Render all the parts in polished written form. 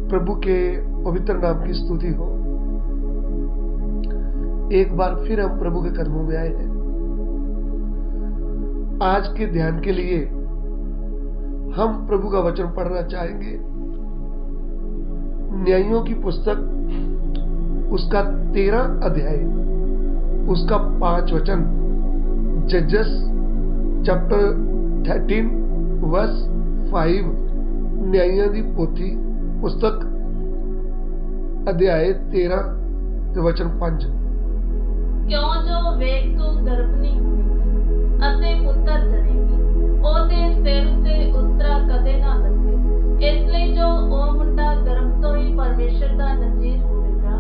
प्रभु के पवित्र नाम की स्तुति हो। एक बार फिर हम प्रभु के कदमों में आए हैं। आज के ध्यान के लिए हम प्रभु का वचन पढ़ना चाहेंगे। न्यायों की पुस्तक उसका 13 अध्याय उसका 5 वचन, जजेस चैप्टर 13 वर्स 5। न्यायों की पोथी पुस्तक अध्याय 13 ਤੇ वचन 5। क्यों जो ਵੇਖ ਤੂੰ ਗਰਭਣੀ ਹੋਵੇਗੀ ਅਤੇ ਪੁੱਤਰ ਜਨੇਗੀ, ਉਹਦੇ ਸਿਰ ਉੱਤੇ ਉਤਰਾ ਕਦੇ ਨਾ ਲੱਗੇ। ਇਸ ਲਈ ਜੋ ਉਹ ਮੁੰਡਾ ਗਰਭ ਤੋਂ ਹੀ ਪਰਮੇਸ਼ਰ ਦਾ ਨਜ਼ੀਰ ਹੋਵੇਗਾ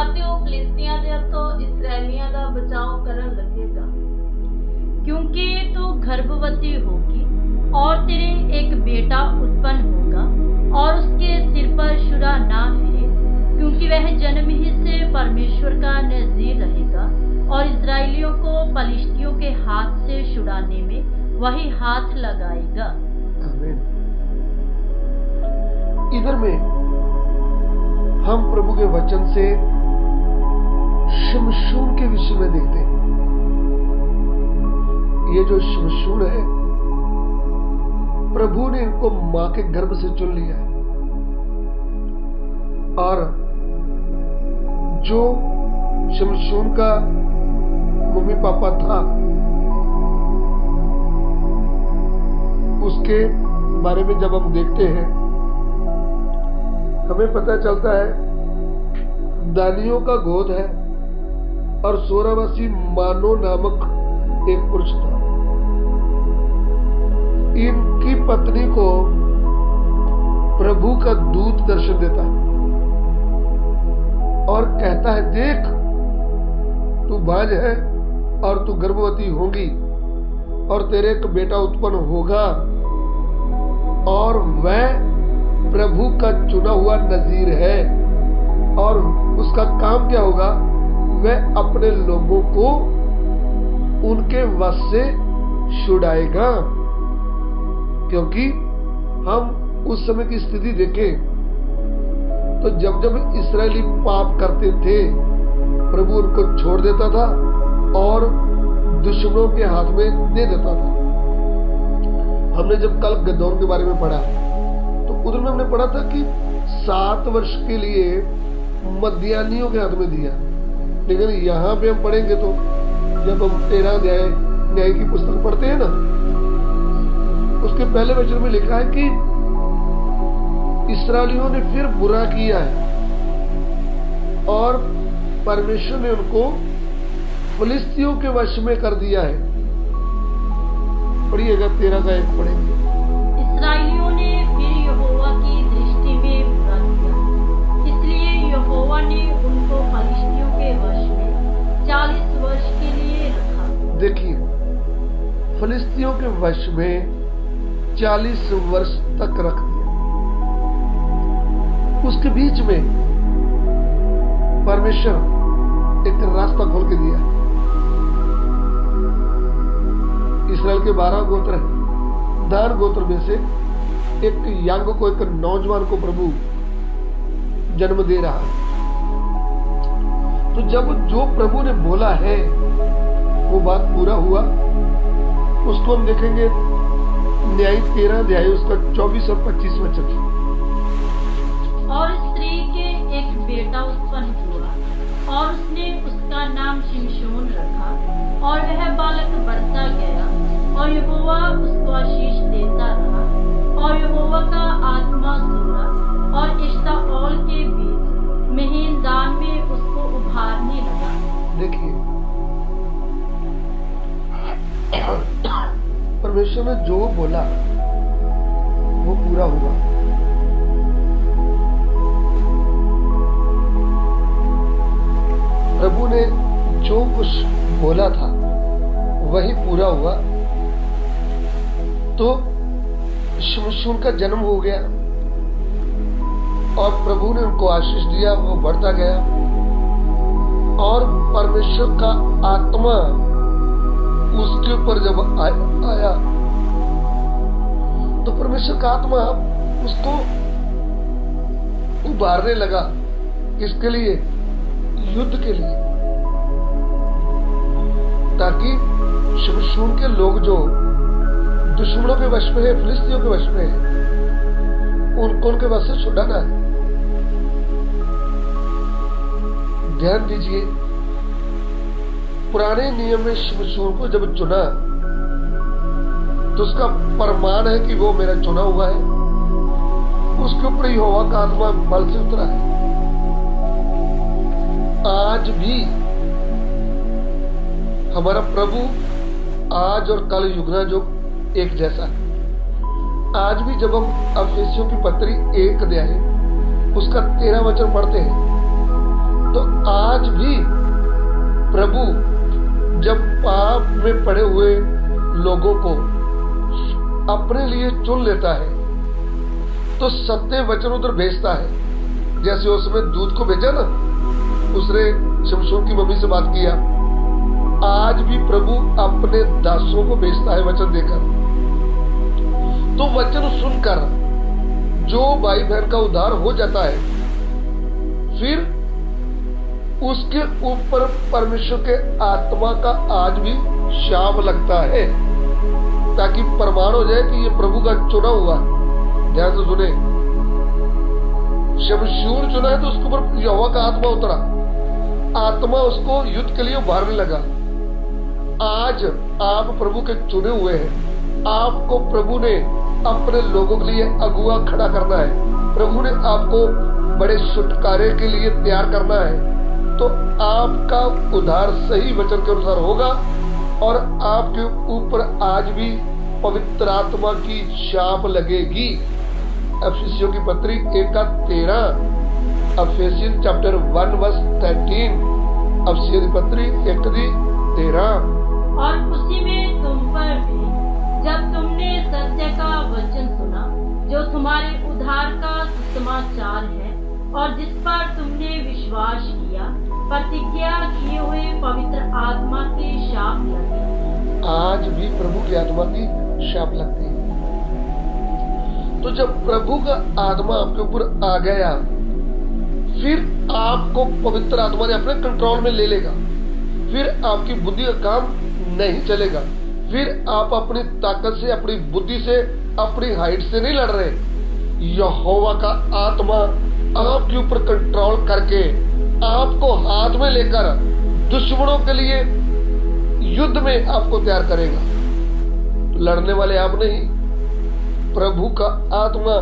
ਅਤੇ ਉਹ ਫਿਲਿਸਤੀਆਂ ਦੇ ਹੱਥੋਂ ਇਸਰਾਏਲੀਆਂ ਦਾ ਬਚਾਓ ਕਰਨ ਲੱਗੇਗਾ। क्योंकि तू गर्भवती होगी और तेरे एक बेटा उत्पन्न होगा और उसके सिर पर शुरा ना फिरे, क्योंकि वह जन्म ही से परमेश्वर का नज़ीर रहेगा और इस्राएलियों को पलिश्तियों के हाथ से छुड़ाने में वही हाथ लगाएगा। आमीन। इधर में हम प्रभु के वचन से शिमशोन के विषय में देखते हैं। ये जो शिमशोन है, प्रभु ने इनको मां के गर्भ से चुन लिया है और जो शिमशोन का मम्मी पापा था उसके बारे में जब हम देखते हैं, हमें पता चलता है दानियों का गोद है और 16 वर्षीय मानो नामक एक पुरुष था। इनकी पत्नी को प्रभु का दूत दर्शन देता है और कहता है, देख तू बांझ है और तू गर्भवती होगी और तेरे एक बेटा उत्पन्न होगा और वह प्रभु का चुना हुआ नजीर है और उसका काम क्या होगा, वह अपने लोगों को उनके वश से छुड़ाएगा। क्योंकि हम उस समय की स्थिति देखें तो जब जब इस्राएली पाप करते थे, प्रभु उनको छोड़ देता था और दुश्मनों के हाथ में दे देता था। हमने जब कल गदौन के बारे में पढ़ा तो उधर में हमने पढ़ा था कि 7 वर्ष के लिए मद्यानियों के हाथ में दिया। लेकिन यहाँ पे हम पढ़ेंगे तो जब हम 13 अध्याय न्याय की पुस्तक पढ़ते हैं ना, उसके पहले वचन में लिखा है कि इस्राएलियों ने फिर बुरा किया है और परमेश्वर ने उनको फिलिस्तियों के वश में कर दिया है। पढ़िएगा 13 का 1 पढ़ेंगे। इस्राएलियों ने फिर यहोवा की दृष्टि में बुरा किया, इसलिए यहोवा ने उनको फिलिस्तियों के वश में 40 वर्ष के लिए रखा। देखिए, फिलिस्तियों के वश में 40 वर्ष तक रख दिया। उसके बीच में परमेश्वर एक रास्ता खोल के दिया। इस्राएल के 12 गोत्र हैं। दान गोत्र में से एक यंग को, एक नौजवान को प्रभु जन्म दे रहा है। तो जब जो प्रभु ने बोला है वो बात पूरा हुआ। उसको हम देखेंगे न्याय 13 अध्याय उसका 24 और 25 वचन। और स्त्री के एक बेटा उत्पन्न हुआ और उसने उसका नाम शिमशोन रखा और वह बालक बढ़ता गया और यहोवा उसको आशीष देता रहा और यहोवा का आत्मा जोरा और इश्ताओल के बीच मेहनदान में उसको उभारने लगा। देखिए, परमेश्वर ने जो बोला वो पूरा हुआ। प्रभु ने जो कुछ बोला था वही पूरा हुआ। तो शिमशोन का जन्म हो गया और प्रभु ने उनको आशीष दिया, वो बढ़ता गया और परमेश्वर का आत्मा उसके ऊपर जब आया तो परमेश्वर का आत्मा उसको उभारने लगा। किसके लिए? युद्ध के लिए, ताकि शिमशोन के लोग जो दुश्मनों के वश में है, फिलिस्तियों के वश में है, उनको उनके वश से छुड़ाना है। ध्यान दीजिए, पुराने नियम में शिमशोन को जब चुना तो उसका प्रमाण है कि वो मेरा चुना हुआ है, उसके ऊपर यहोवा का आत्मा बल से उतरा है। आज भी हमारा प्रभु आज और कल युगना जो एक जैसा है। आज भी जब हम अफेसियों की पत्री 1 अध्याय उसका 13 वचन पढ़ते हैं, तो आज भी प्रभु जब पाप में पड़े हुए लोगों को अपने लिए चुन लेता है तो सत्य वचन उधर भेजता है। जैसे उसमें दूध को भेजा ना, उसने शिमशोन की मम्मी से बात किया। आज भी प्रभु अपने दासों को भेजता है वचन देकर। तो वचन सुनकर जो भाई बहन का उद्धार हो जाता है, फिर उसके ऊपर परमेश्वर के आत्मा का आज भी शाप लगता है, ताकि प्रमाण हो जाए कि ये प्रभु का चुना हुआ। ध्यान से सुने, शिमशोन चुना है तो उसके ऊपर यहोवा का आत्मा उतरा, आत्मा उसको युद्ध के लिए उभारने लगा। आज आप प्रभु के चुने हुए हैं, आपको प्रभु ने अपने लोगों के लिए अगुआ खड़ा करना है, प्रभु ने आपको बड़े छुटकारे के लिए तैयार करना है। तो आपका उद्धार सही वचन के अनुसार होगा और आपके ऊपर आज भी पवित्र आत्मा की शाप लगेगी। अफेसियों की पत्री 1:13, अफेसियन चैप्टर 1:13, अफेसियों की पत्री 1:13। और उसी में तुम पर भी, जब तुमने सत्य का वचन सुना, जो तुम्हारे उद्धार का सुसमाचार है, और जिस पर तुमने विश्वास किया, प्रतिज्ञा किए हुए पवित्र आत्मा के शाप लगे। आज भी प्रभु की आत्मा की शाप लगती है। तो जब प्रभु का आत्मा आपके ऊपर आ गया, फिर आपको पवित्र आत्मा ने अपने कंट्रोल में ले लेगा। फिर आपकी बुद्धि का काम नहीं चलेगा। फिर आप अपनी ताकत से, अपनी बुद्धि से, अपनी हाइट से नहीं लड़ रहे। यहोवा का आत्मा आपके ऊपर कंट्रोल करके आपको हाथ में लेकर दुश्मनों के लिए युद्ध में आपको तैयार करेगा। लड़ने वाले आप नहीं, प्रभु का आत्मा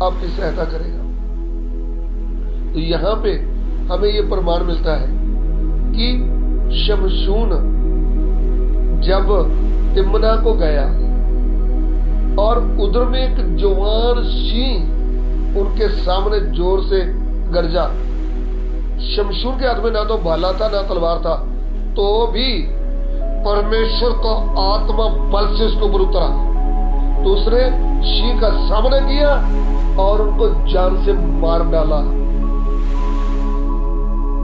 आपकी सहायता करेगा। तो यहाँ पे हमें ये प्रमाण मिलता है कि शिमशोन जब तिम्ना को गया और उधर में एक जवान सिंह उनके सामने जोर से गरजा। शिमशोन के हाथ में ना तो भाला था ना तलवार था, तो भी परमेश्वर का आत्मा बल से उसके ऊपर उतरा। तो उसने सिंह का सामना किया और उनको जान से मार डाला।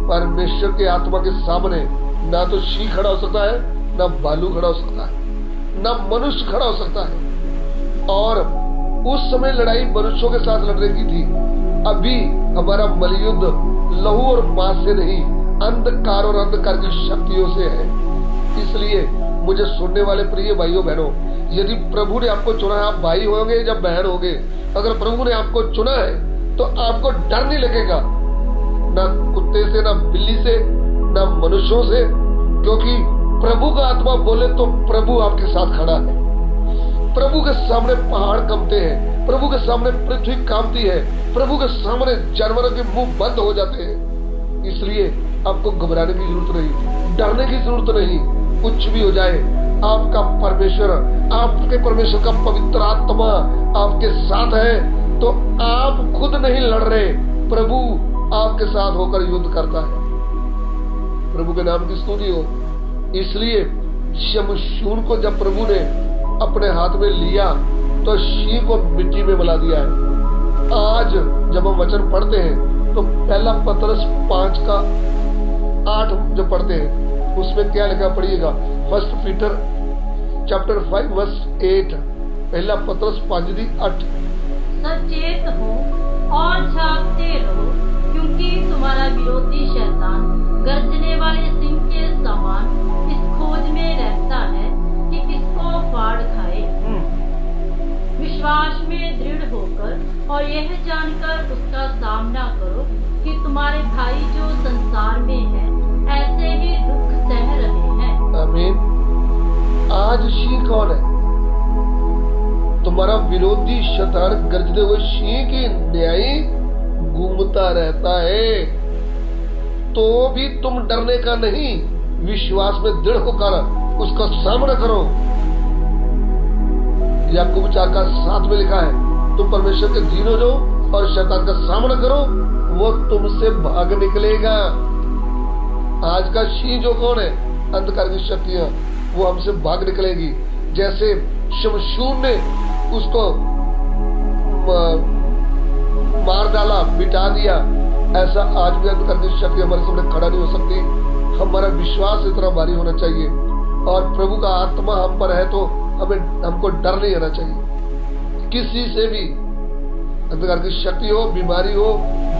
परमेश्वर के आत्मा के सामने ना तो सिंह खड़ा हो सकता है, ना भालू खड़ा हो सकता है, ना मनुष्य खड़ा हो सकता है। और उस समय लड़ाई मनुष्यों के साथ लड़ने की थी। अभी हमारा मलयुद्ध लहू और मांस से नहीं, अंधकार और अंधकार की शक्तियों से है। इसलिए मुझे सुनने वाले प्रिय भाइयों बहनों, यदि प्रभु ने आपको चुना है, आप भाई होंगे या बहन होंगे, अगर प्रभु ने आपको चुना है तो आपको डर नहीं लगेगा, ना कुत्ते से, ना बिल्ली से, ना मनुष्यों से, क्योंकि प्रभु का आत्मा बोले तो प्रभु आपके साथ खड़ा है। प्रभु के सामने पहाड़ कंपते हैं, प्रभु के सामने पृथ्वी कांपती है, प्रभु के सामने जानवरों के मुंह बंद हो जाते हैं। इसलिए आपको घबराने की जरूरत नहीं, डरने की जरूरत नहीं। कुछ भी हो जाए, आपका परमेश्वर, आपके परमेश्वर का पवित्र आत्मा आपके साथ है। तो आप खुद नहीं लड़ रहे, प्रभु आपके साथ होकर युद्ध करता है। प्रभु के नाम की स्तुति हो। इसलिए शिमशोन को जब प्रभु ने अपने हाथ में लिया तो सिंह को मिट्टी में मिला दिया है। आज जब हम वचन पढ़ते हैं तो पहला पतरस 5:8 जब पढ़ते हैं उसमें क्या लिखा, पढ़िएगा। 1 पीटर चैप्टर 5:8, पहला पतरस 5:8। सचेत हो और झांकते रहो, क्योंकि तुम्हारा विरोधी शैतान गर्जने वाले सिंह के समान इस खोज में रहता है कि किसको फाड़ खाए। विश्वास में दृढ़ होकर और यह जानकर उसका सामना करो कि तुम्हारे भाई जो संसार में है ऐसे ही दुख सह रहे हैं। आमीन। आज सिंह कौन है? तुम्हारा विरोधी शैतान गर्जते हुए सिंह की न्यायी घूमता रहता है, तो भी तुम डरने का नहीं, विश्वास में दृढ़ होकर उसका सामना करो। याकूब 4:7 में लिखा है, तुम परमेश्वर के अधीन हो जाओ और शैतान का सामना करो, वो तुमसे भाग निकलेगा। आज का सिंह जो कौन है? अंधकार की शक्तियां, वो हमसे भाग निकलेगी। जैसे शमशून ने उसको मार डाला, मिटा दिया, ऐसा आज भी अंधकार की शक्ति हमारे सामने खड़ा नहीं हो सकती। हमारा विश्वास इतना भारी होना चाहिए और प्रभु का आत्मा हम पर है तो हमको डर नहीं आना चाहिए। किसी से भी अंधकार की शक्ति हो, बीमारी हो,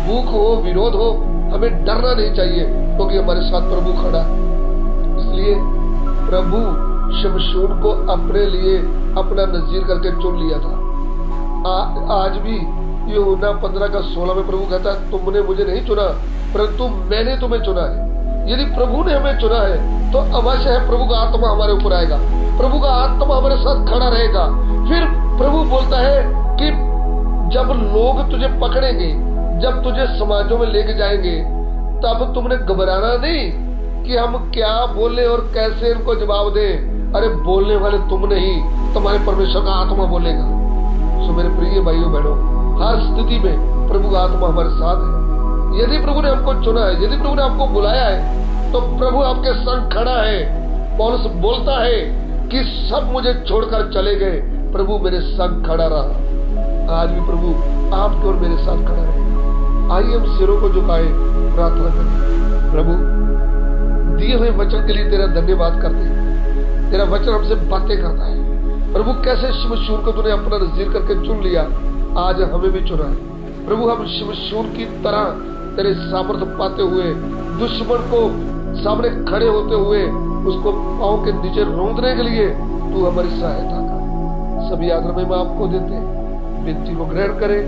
भूख हो, विरोध हो, हमें डरना नहीं चाहिए, क्योंकि हमारे साथ प्रभु खड़ा है। इसलिए प्रभु शमशून को अपने लिए अपना नजीर करके चुन लिया था। आज भी यूहन्ना 15:16 में प्रभु कहता है, तुमने मुझे नहीं चुना परंतु मैंने तुम्हें चुना है। यदि प्रभु ने हमें चुना है तो अवश्य है प्रभु का आत्मा हमारे ऊपर आएगा, प्रभु का आत्मा हमारे साथ खड़ा रहेगा। फिर प्रभु बोलता है कि जब लोग तुझे पकड़ेंगे, जब तुझे समाजों में लेके जाएंगे, तब तुमने घबराना नहीं कि हम क्या बोले और कैसे इनको जवाब दें। अरे बोलने वाले तुम नहीं, तुम्हारे परमेश्वर का आत्मा बोलेगा। सो मेरे प्रिय भाइयों बहनों, हर स्थिति में प्रभु का आत्मा हमारे साथ है। यदि प्रभु ने हमको चुना है, यदि प्रभु ने आपको बुलाया है, तो प्रभु आपके संग खड़ा है। पौलुस बोलता है कि सब मुझे छोड़कर चले गए, प्रभु मेरे संग खड़ा रहा। आज भी प्रभु आपके और मेरे साथ खड़ा रहेगा। आइए हम सिरों को झुकाए, प्रार्थना करें। प्रभु दिए हुए वचन के लिए तेरा धन्यवाद करते हैं। तेरा वचन हमसे बातें करता है। प्रभु कैसे शमशून को तूने अपना नजीर करके चुन लिया, आज हमें भी चुना है। प्रभु हम शमशून की तरह तेरे सामर्थ्य पाते हुए, दुश्मन को सामने खड़े होते हुए उसको पांव के नीचे रौंदने के लिए तू हमारी सहायता कर। सभी आदर में आपको देते हैं, विनती को ग्रहण करें।